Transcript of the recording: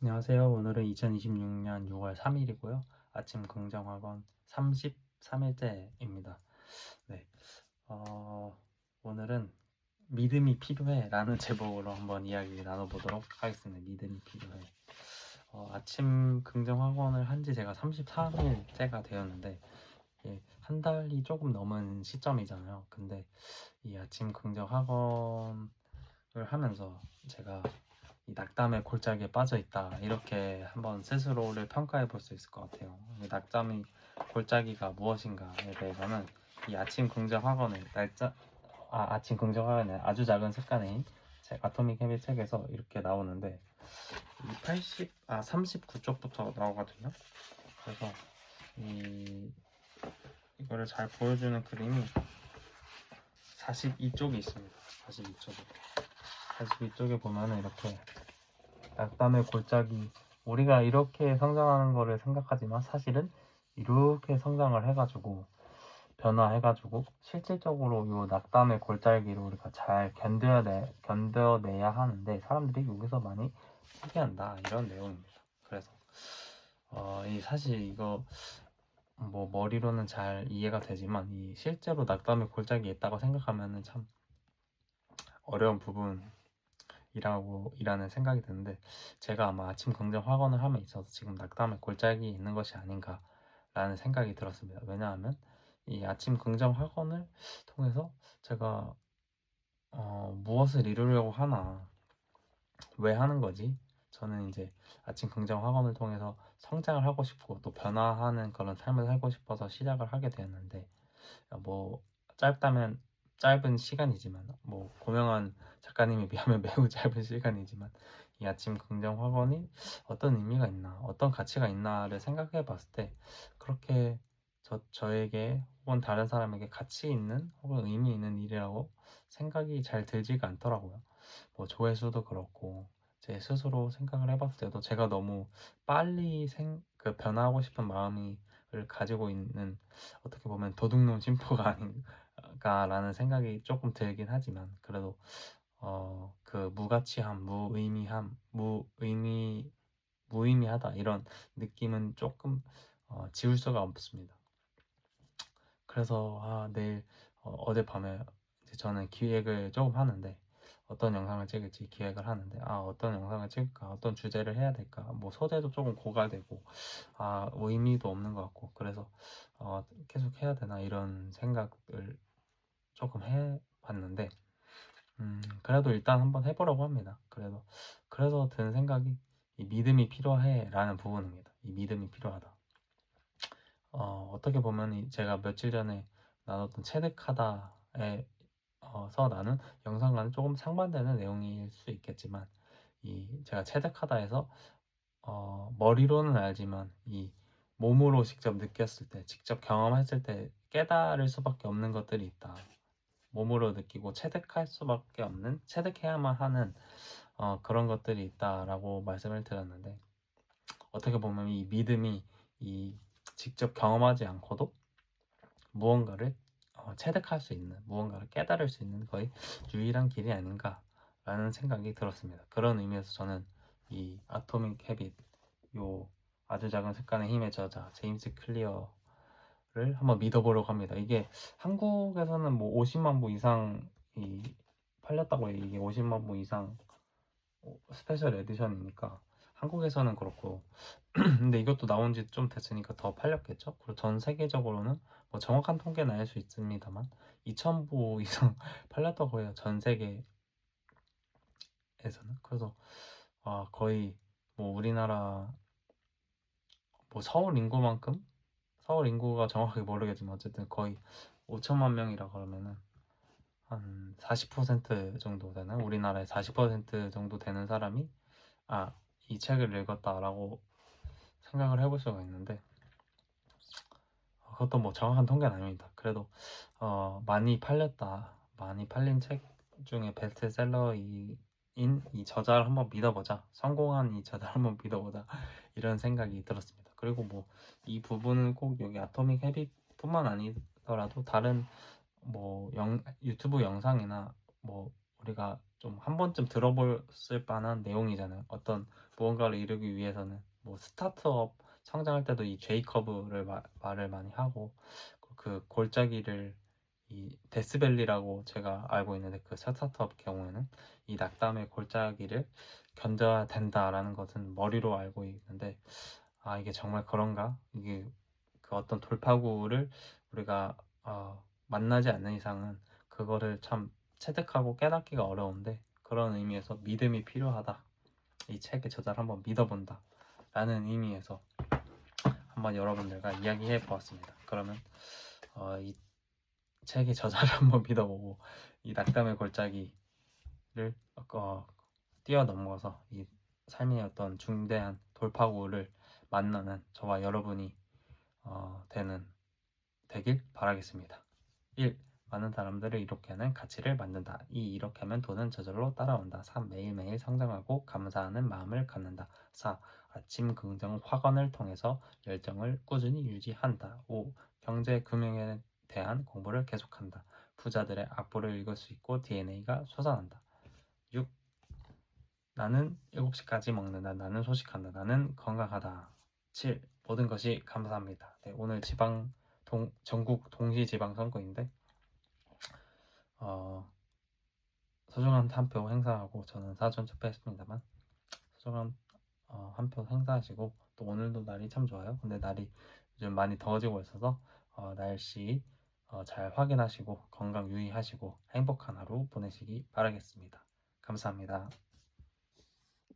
안녕하세요. 오늘은 2026년 6월 3일이고요. 아침 긍정학원 33일째입니다. 네. 오늘은 믿음이 필요해 라는 제목으로 한번 이야기 나눠보도록 하겠습니다. 믿음이 필요해. 아침 긍정학원을 한 지 제가 33일째가 되었는데, 한 달이 조금 넘은 시점이잖아요. 근데 이 아침 긍정학원을 하면서 제가 이 낙담의 골짜기에 빠져 있다 이렇게 한번 스스로를 평가해 볼 수 있을 것 같아요. 이 낙담의 골짜기가 무엇인가에 대해서는 이 아침 긍정 학원의 아침 긍정 학원의 아주 작은 습관인 책 아토믹 헤빗 책에서 이렇게 나오는데 이 39쪽부터 나오거든요. 그래서 이거를 잘 보여주는 그림이 42쪽이 있습니다. 42쪽에 보면은 이렇게 낙담의 골짜기, 우리가 이렇게 성장하는 거를 생각하지만 사실은 이렇게 성장을 해가지고 변화해가지고 실질적으로 이 낙담의 골짜기를 우리가 잘 견뎌내야 하는데 사람들이 여기서 많이 포기한다 이런 내용입니다. 그래서 사실 이거 뭐 머리로는 잘 이해가 되지만 이 실제로 낙담의 골짜기에 있다고 생각하면은 참 어려운 부분이라는 생각이 드는데, 제가 아마 아침 긍정 학원을 함에 있어서 지금 낙담의 골짜기에 있는 것이 아닌가라는 생각이 들었습니다. 왜냐하면 이 아침 긍정 학원을 통해서 제가 무엇을 이루려고 하나, 왜 하는 거지? 저는 이제 아침 긍정 학원을 통해서 성장을 하고 싶고 또 변화하는 그런 삶을 살고 싶어서 시작을 하게 되었는데, 뭐 짧다면 짧은 시간이지만 뭐 고명한 작가님에 비하면 매우 짧은 시간이지만 이 아침 긍정 학원이 어떤 의미가 있나, 어떤 가치가 있나를 생각해 봤을 때 그렇게 저에게 혹은 다른 사람에게 가치 있는 혹은 의미 있는 일이라고 생각이 잘 들지가 않더라고요. 뭐 조회수도 그렇고 제 스스로 생각을 해봤을 때도 제가 너무 빨리 변화하고 싶은 마음을 가지고 있는, 어떻게 보면 도둑놈 심보가 아닌가라는 생각이 조금 들긴 하지만, 그래도 그 무가치함, 무의미하다 이런 느낌은 조금 지울 수가 없습니다. 그래서 내일 어젯밤에 이제 저는 기획을 조금 하는데, 어떤 영상을 찍을지 기획을 하는데 어떤 영상을 찍을까, 어떤 주제를 해야 될까, 뭐 소재도 조금 고갈되고 의미도 없는 것 같고, 그래서 계속 해야 되나 이런 생각을 조금 해봤는데, 그래도 일단 한번 해보려고 합니다. 그래서 든 생각이 이 믿음이 필요해 라는 부분입니다. 이 믿음이 필요하다. 어떻게 보면 제가 며칠 전에 나눴던 체득하다에 서 나눈 영상과는 조금 상반되는 내용일 수 있겠지만, 제가 체득하다에서 머리로는 알지만 이 몸으로 직접 느꼈을 때, 직접 경험했을 때 깨달을 수밖에 없는 것들이 있다. 몸으로 느끼고 체득할 수밖에 없는, 체득해야만 하는 그런 것들이 있다라고 말씀을 드렸는데, 어떻게 보면 이 믿음이 이 직접 경험하지 않고도 무언가를 체득할 수 있는, 무언가를 깨달을 수 있는 거의 유일한 길이 아닌가라는 생각이 들었습니다. 그런 의미에서 저는 이 아토믹 헤빗, 요 아주 작은 습관의 힘의 저자 제임스 클리어를 한번 믿어보려고 합니다. 이게 한국에서는 뭐 50만 부 이상 팔렸다고 해요. 이게 50만 부 이상 스페셜 에디션이니까 한국에서는 그렇고 근데 이것도 나온 지 좀 됐으니까 더 팔렸겠죠? 그리고 전 세계적으로는 뭐 정확한 통계는 알 수 있습니다만 2,000부 이상 팔렸다고 해요. 전 세계에서는. 그래서 거의 뭐 우리나라 뭐 서울 인구가 정확하게 모르겠지만 어쨌든 거의 5천만 명이라 그러면은 한 40% 정도 되는, 우리나라의 40% 정도 되는 사람이 이 책을 읽었다라고 생각을 해볼 수가 있는데, 그것도 뭐 정확한 통계는 아닙니다. 그래도 많이 팔린 책 중에 베스트셀러인 이 저자를 한번 믿어보자, 성공한 이 저자를 한번 믿어보자 이런 생각이 들었습니다. 그리고 뭐 이 부분은 꼭 여기 아토믹 헤빗뿐만 아니더라도 다른 뭐 유튜브 영상이나 뭐 우리가 좀 한 번쯤 들어봤을 만한 내용이잖아요. 어떤 무언가를 이루기 위해서는 뭐 스타트업 성장할 때도 이 J 커브를 말을 많이 하고 그 골짜기를 이 데스밸리라고 제가 알고 있는데 그 스타트업 경우에는 이 낙담의 골짜기를 견뎌야 된다라는 것은 머리로 알고 있는데 이게 정말 그런가? 이게 그 어떤 돌파구를 우리가 만나지 않는 이상은 그거를 참 체득하고 깨닫기가 어려운데 그런 의미에서 믿음이 필요하다. 이 책의 저자를 한번 믿어본다. 라는 의미에서 한번 여러분들과 이야기해 보았습니다. 그러면 이 책의 저자를 한번 믿어보고 이 낙담의 골짜기를 뛰어넘어서 이 삶의 어떤 중대한 돌파구를 만나는 저와 여러분이 되길 바라겠습니다. 1. 많은 사람들을 이렇게 하는 가치를 만든다. 2. 이렇게 하면 돈은 저절로 따라온다. 3. 매일매일 성장하고 감사하는 마음을 갖는다. 4. 아침 긍정 확언을 통해서 열정을 꾸준히 유지한다. 5. 경제 금융에 대한 공부를 계속한다. 부자들의 악보를 읽을 수 있고 DNA가 솟아난다. 6. 나는 7시까지 먹는다. 나는 소식한다. 나는 건강하다. 7. 모든 것이 감사합니다. 네, 오늘 전국 동시지방선거인데 소중한 한 표 행사하고 저는 사전 투표했습니다만 소중한 한 표 행사하시고 또 오늘도 날이 참 좋아요. 근데 날이 요즘 많이 더워지고 있어서 날씨 잘 확인하시고 건강 유의하시고 행복한 하루 보내시기 바라겠습니다. 감사합니다.